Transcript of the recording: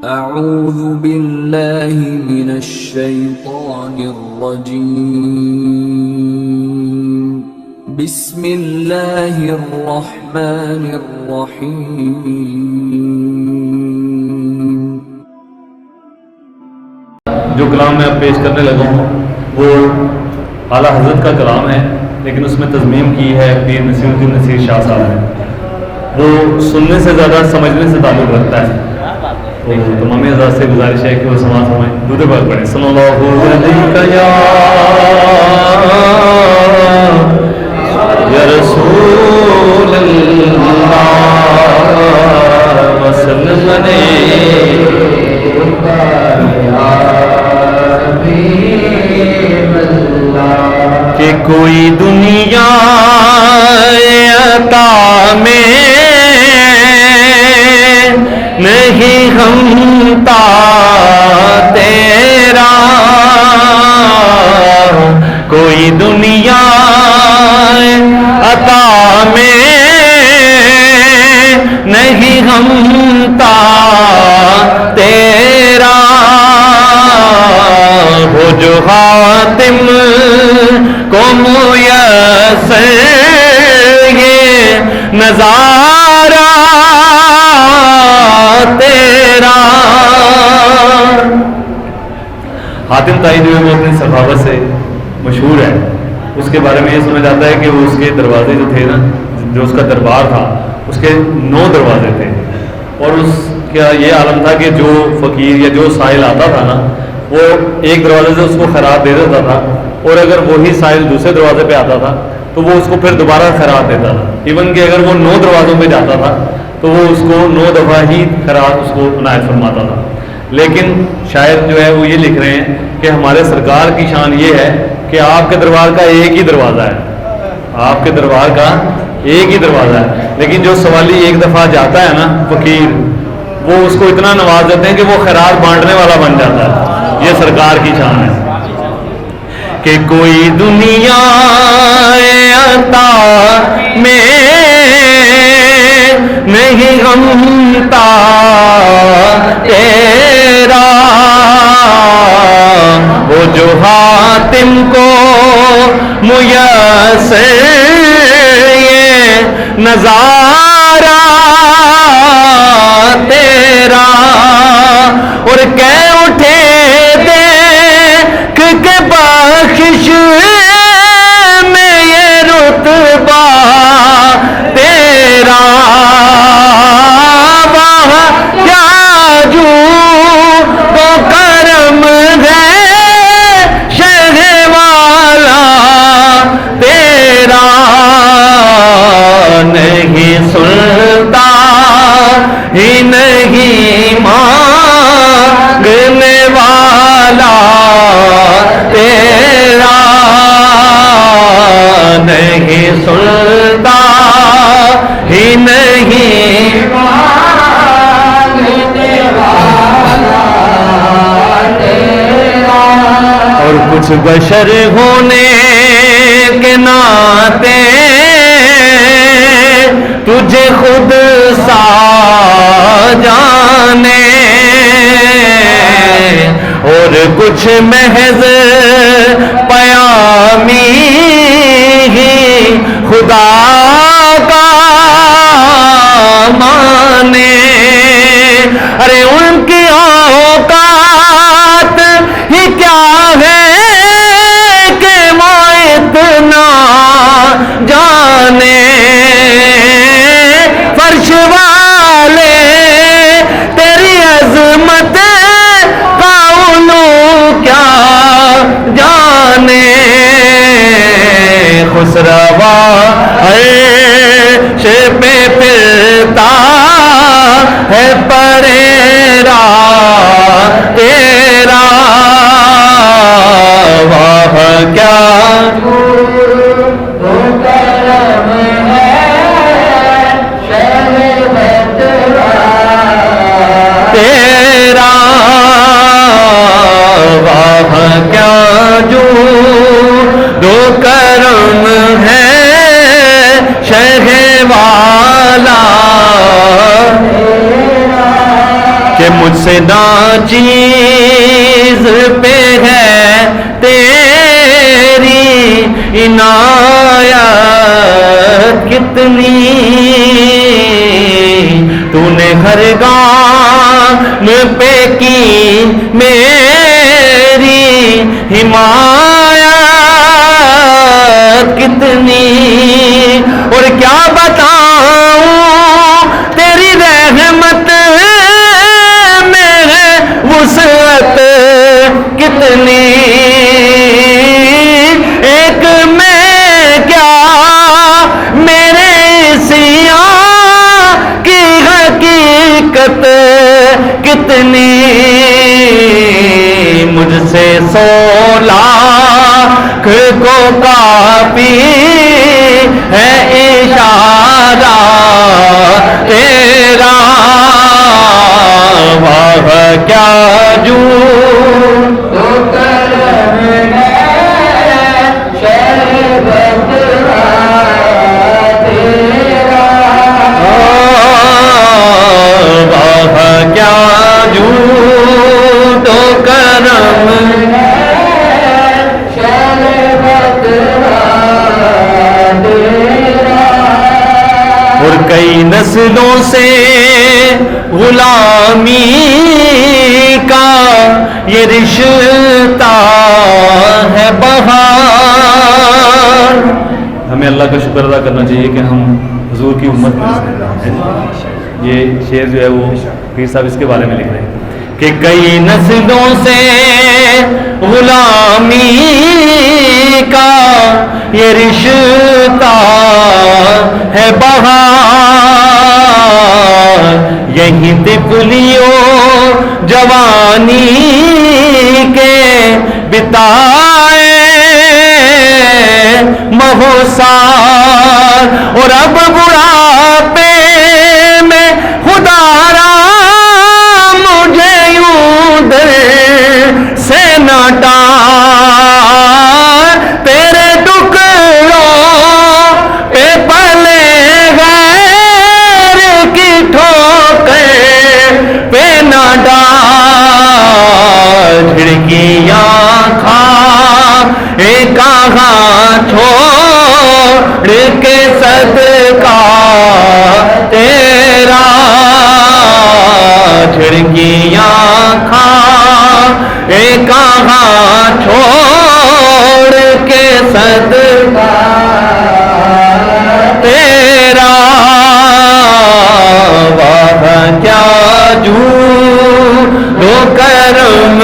اعوذ باللہ من الشیطان الرجیم بسم اللہ الرحمن الرحیم۔ جو کلام میں اب پیش کرنے لگا ہوں وہ اعلیٰ حضرت کا کلام ہے، لیکن اس میں تضمیم کی ہے پیر نصیر الدین نصیر شاہ صاحب نے۔ وہ سننے سے زیادہ سمجھنے سے تعلق رکھتا ہے، تو تمام حضرات سے گزارش ہے کہ وہ سماعت فرمائیں، درود پاک پڑھیں۔ صلی اللہ علیہ یا رسول اللہ وسلم کہ کوئی دنیا عطا میں نہیں ہمتا تیرا، کوئی دنیا عطا میں نہیں ہمتا تیرا، وہ جو حاتم کو میسر یہ نظارہ تیرا۔ حاتم طائی جو ہے وہ اپنی سخاوت سے مشہور ہے، اس کے بارے میں یہ سمجھ آتا ہے کہ وہ اس کے دروازے جو تھے نا، جو اس کا دربار تھا، اس کے 9 دروازے تھے، اور اس کا یہ عالم تھا کہ جو فقیر یا جو سائل آتا تھا نا، وہ ایک دروازے سے اس کو خیرات دے دیتا تھا، اور اگر وہی سائل دوسرے دروازے پہ آتا تھا تو وہ اس کو پھر دوبارہ خیرات دیتا تھا، ایون کہ اگر وہ 9 دروازوں پہ جاتا تھا تو وہ اس کو 9 دفعہ ہی خیرات اس کو عنایت فرماتا تھا۔ لیکن شاعر جو ہے وہ یہ لکھ رہے ہیں کہ ہمارے سرکار کی شان یہ ہے کہ آپ کے دربار کا ایک ہی دروازہ ہے، آپ کے دربار کا ایک ہی دروازہ ہے، لیکن جو سوالی ایک دفعہ جاتا ہے نا فقیر، وہ اس کو اتنا نواز دیتے ہیں کہ وہ خیرات بانٹنے والا بن جاتا ہے۔ یہ سرکار کی شان ہے کہ کوئی دنیا عطا میں نہیں ہمتا تیرا، وہ جو حاتم کو میسر یہ نظارہ تیرا، اور کہہ اٹھے دیکھ کے بخشش میں یہ رتبہ تیرا، وہاں کیا جو وہ کرم ہے شہ والا تیرا، نہیں سنتا ہی نہیں مانگنے والا تیرا، نہیں سنتا ہی نہیں مانگنے والا تیرا، اور کچھ بشر ہونے کے ناطے تجھے خود سا جانے، اور کچھ محض پیامی ہی خدا کا مانے، ارے ان کی اوقات ہی کیا ہے کہ وہ اتنا جانے، فرش والے تیری عظمت کا علو کیا جانے، خسروا عرش پہ پھرتا ہے پرے کہ مجھ سے ناچیز پہ ہے تیری عنایت کتنی، تو نے ہر گام پہ کی میری حمایت کتنی، اور کیا بتاؤں تیری رحمت میں ہے وسعت کتنی، ایک میں کیا میرے سیاں کی حقیقت کتنی، مجھ سے 100 لاکھ کو کافی ہے اشارہ تیرا، واہ کیا جو تو کرم ہے شربت تیرا، واہ کیا جو تو کرم ہے شربت تیرا، اور کئی نسلوں سے غلامی کا یہ رشتہ ہے بہار، ہمیں اللہ کا شکر ادا کرنا چاہیے کہ ہم حضور کی امت میں ہیں۔ یہ شعر جو ہے وہ پیر صاحب اس کے بارے میں لکھ رہے ہیں کہ کئی نسلوں سے غلامی کا یہ رشتہ ہے بہار، یہی طفلیوں جوانی کے بتائے مہوسار، اور اب بڑھاپے میں خدا را مجھے یوں دل سے نہ ڈال، تیرے ٹکڑوں پہ پلے غیر کی ٹھوکر پہ نہ ڈال، کھڑکیاں کھا ایک کہاں چھوڑ کے صدقہ تیرا، کھڑکیاں کھا ایک کہاں چھوڑ کے صدقہ تیرا، واہ کیا جو دو کرم